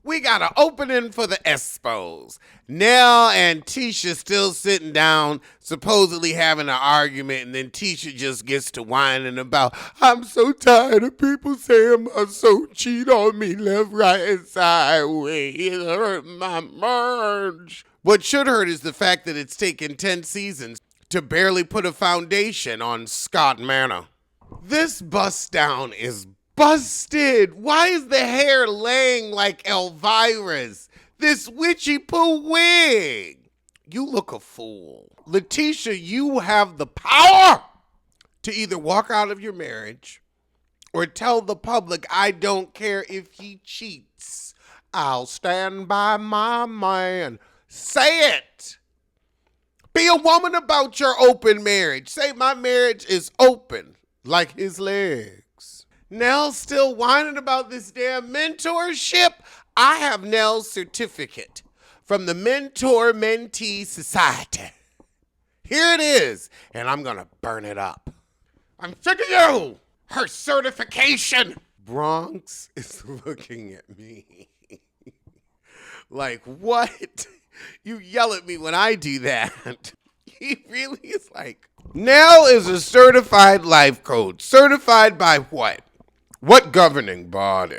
We got an opening for the Espos. Nell and Tisha still sitting down, supposedly having an argument, and then Tisha just gets to whining about, I'm so tired of people saying my soul cheat on me left, right, and sideways. It hurt my marge. What should hurt is the fact that it's taken 10 seasons to barely put a foundation on Scott Manor. This bust down is busted. Why is the hair laying like Elvira's? This witchy poo wig. You look a fool. Letitia, you have the power to either walk out of your marriage or tell the public, I don't care if he cheats. I'll stand by my man. Say it. Be a woman about your open marriage. Say my marriage is open like his legs. Nell's still whining about this damn mentorship. I have Nell's certificate from the Mentor Mentee Society. Here it is, and I'm gonna burn it up. I'm sick of you. Her certification. Bronx is looking at me like, what? You yell at me when I do that. He really is like, Nell is a certified life coach. Certified by what? What governing body?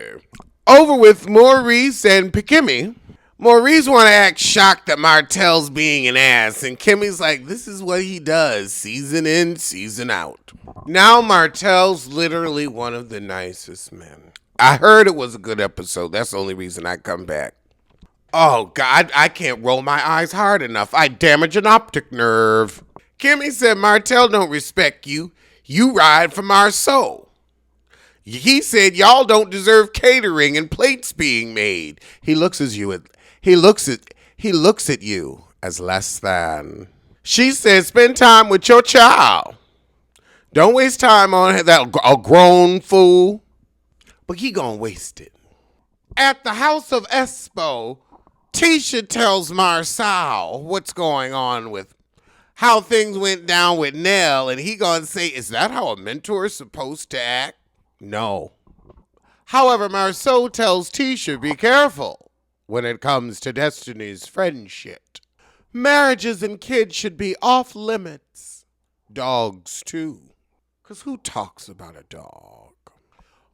Over with Maurice and Kimmy. Maurice want to act shocked that Martell's being an ass, and Kimmy's like, this is what he does, season in, season out. Now Martell's literally one of the nicest men. I heard it was a good episode. That's the only reason I come back. Oh, God, I can't roll my eyes hard enough. I damage an optic nerve. Kimmy said Martell don't respect you. You ride from our soul. He said y'all don't deserve catering and plates being made. He looks at you as less than. She said spend time with your child. Don't waste time on that a grown fool. But he gonna waste it. At the house of Espo, Tisha tells Marsal what's going on with how things went down with Nell, and he gonna say, is that how a mentor is supposed to act? No. However, Marceau tells Tisha, be careful when it comes to Destiny's friendship. Marriages and kids should be off limits. Dogs, too. Because who talks about a dog?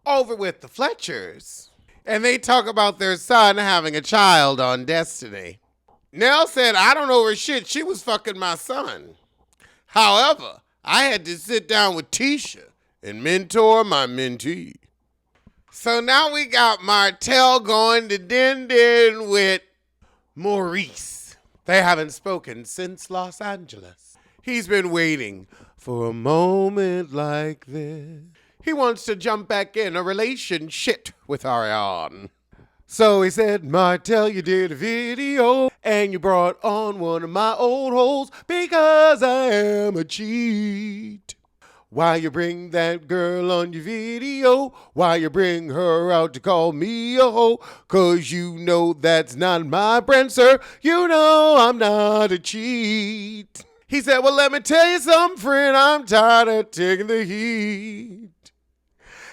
Over with the Fletchers. And they talk about their son having a child on Destiny. Nell said, I don't know her shit. She was fucking my son. However, I had to sit down with Tisha and mentor my mentee. So now we got Martell going to din with Maurice. They haven't spoken since Los Angeles. He's been waiting for a moment like this. He wants to jump back in a relationship with Ariane. So he said, Martell, you did a video and you brought on one of my old hoes because I am a cheat. Why you bring that girl on your video? Why you bring her out to call me a hoe? 'Cause you know that's not my brand, sir. You know I'm not a cheat. He said, well, let me tell you something, friend. I'm tired of taking the heat.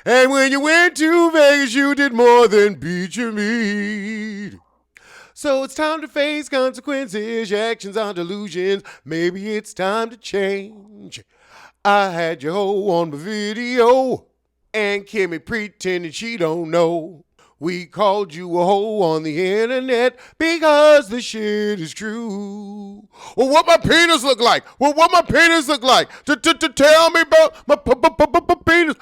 And when you went to Vegas, you did more than beat your meat. So it's time to face consequences. Your actions are delusions. Maybe it's time to change. I had your hoe on my video, and Kimmy pretended she don't know. We called you a hoe on the internet because the shit is true. Well, what my penis look like? Well, what my penis look like? Tell me about my penis.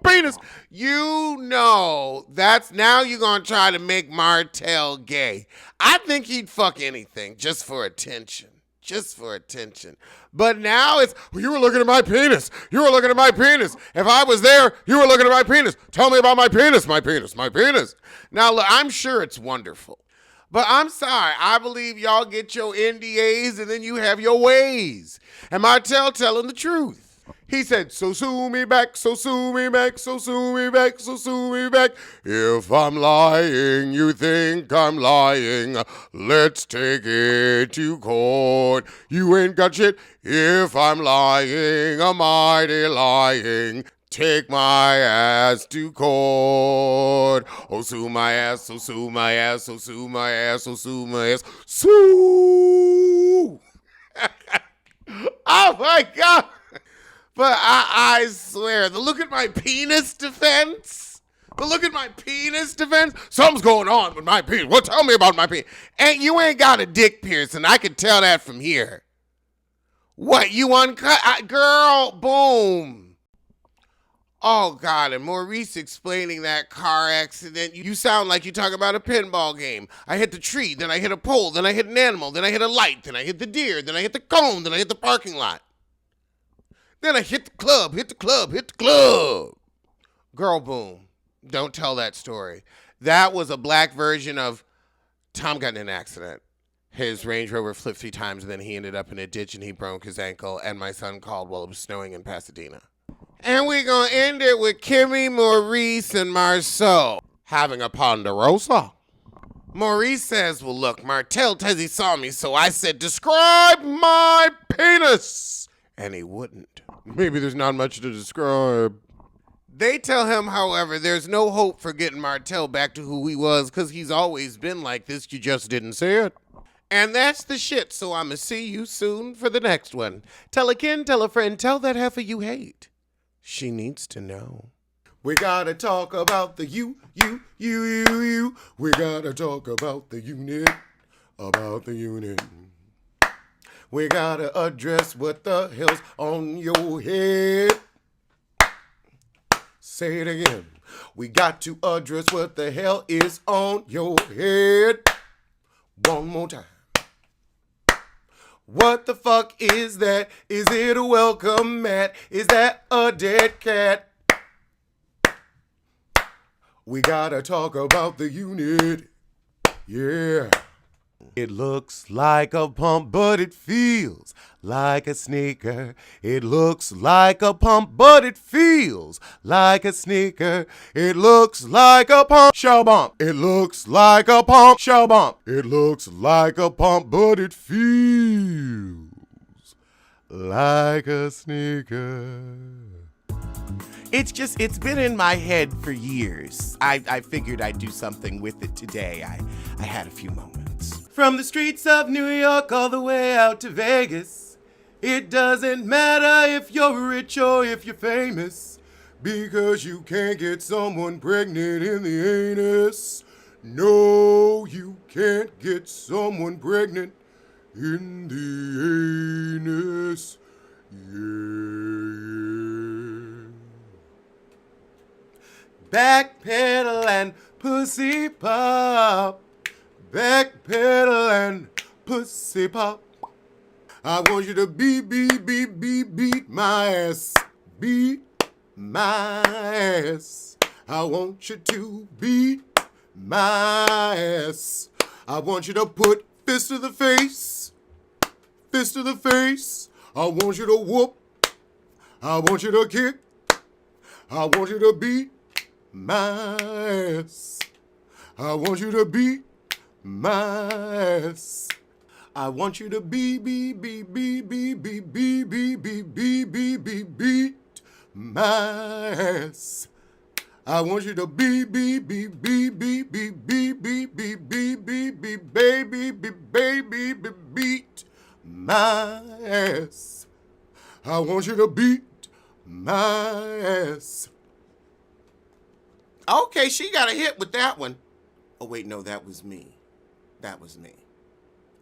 Penis. You know, that's now you're going to try to make Martell gay. I think he'd fuck anything just for attention. Just for attention. But now it's, well, you were looking at my penis. You were looking at my penis. If I was there, you were looking at my penis. Tell me about my penis, my penis, my penis. Now, look, I'm sure it's wonderful. But I'm sorry. I believe y'all get your NDAs and then you have your ways. And Martell telling the truth. He said, so sue me back, so sue me back, so sue me back, so sue me back. If I'm lying, you think I'm lying. Let's take it to court. You ain't got shit. If I'm lying, I'm mighty lying. Take my ass to court. Oh, sue my ass, oh, sue my ass, oh, sue my ass, oh, sue my ass. Sue! Oh, my God. But I swear, the look at my penis defense. Something's going on with my penis. Well, tell me about my penis. And you ain't got a dick piercing. I can tell that from here. What, you uncut? Girl, boom. Oh, God, and Maurice explaining that car accident. You sound like you talk about a pinball game. I hit the tree, then I hit a pole, then I hit an animal, then I hit a light, then I hit the deer, then I hit the cone, then I hit the parking lot. Then I hit the club. Girl, boom. Don't tell that story. That was a black version of Tom got in an accident. His Range Rover flipped 3 times, and then he ended up in a ditch, and he broke his ankle, and my son called while it was snowing in Pasadena. And we're going to end it with Kimmy, Maurice, and Marceau having a ponderosa. Maurice says, well, look, Martel says he saw me, so I said, describe my penis. And he wouldn't. Maybe there's not much to describe. They tell him, however, there's no hope for getting Martel back to who he was because he's always been like this. You just didn't say it. And that's the shit, so I'ma see you soon for the next one. Tell a kin, tell a friend, tell that heifer you hate. She needs to know. We gotta talk about the you. We gotta talk about the unit, We gotta address what the hell's on your head. Say it again. We got to address what the hell is on your head. One more time. What the fuck is that? Is it a welcome mat? Is that a dead cat? We gotta talk about the unit. Yeah. It looks like a pump, but it feels like a sneaker. It looks like a pump, but it feels like a sneaker. It looks like a pump, show bump. It looks like a pump, show bump. It looks like a pump, but it feels like a sneaker. It's been in my head for years. I figured I'd do something with it today. I had a few moments. From the streets of New York all the way out to Vegas, it doesn't matter if you're rich or if you're famous, because you can't get someone pregnant in the anus. No, you can't get someone pregnant in the anus. Yeah. Backpedal and pussy pop. Backpedal and pussy pop. I want you to beat my ass. Beat my ass. I want you to beat my ass. I want you to put fist to the face. Fist to the face. I want you to whoop. I want you to kick. I want you to beat my ass. I want you to beat my ass. I want you to beat my ass. I want you to beat my ass. I want you to beat my ass. Okay, she got a hit with that one. Oh, wait, no, that was me.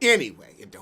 Anyway, it don't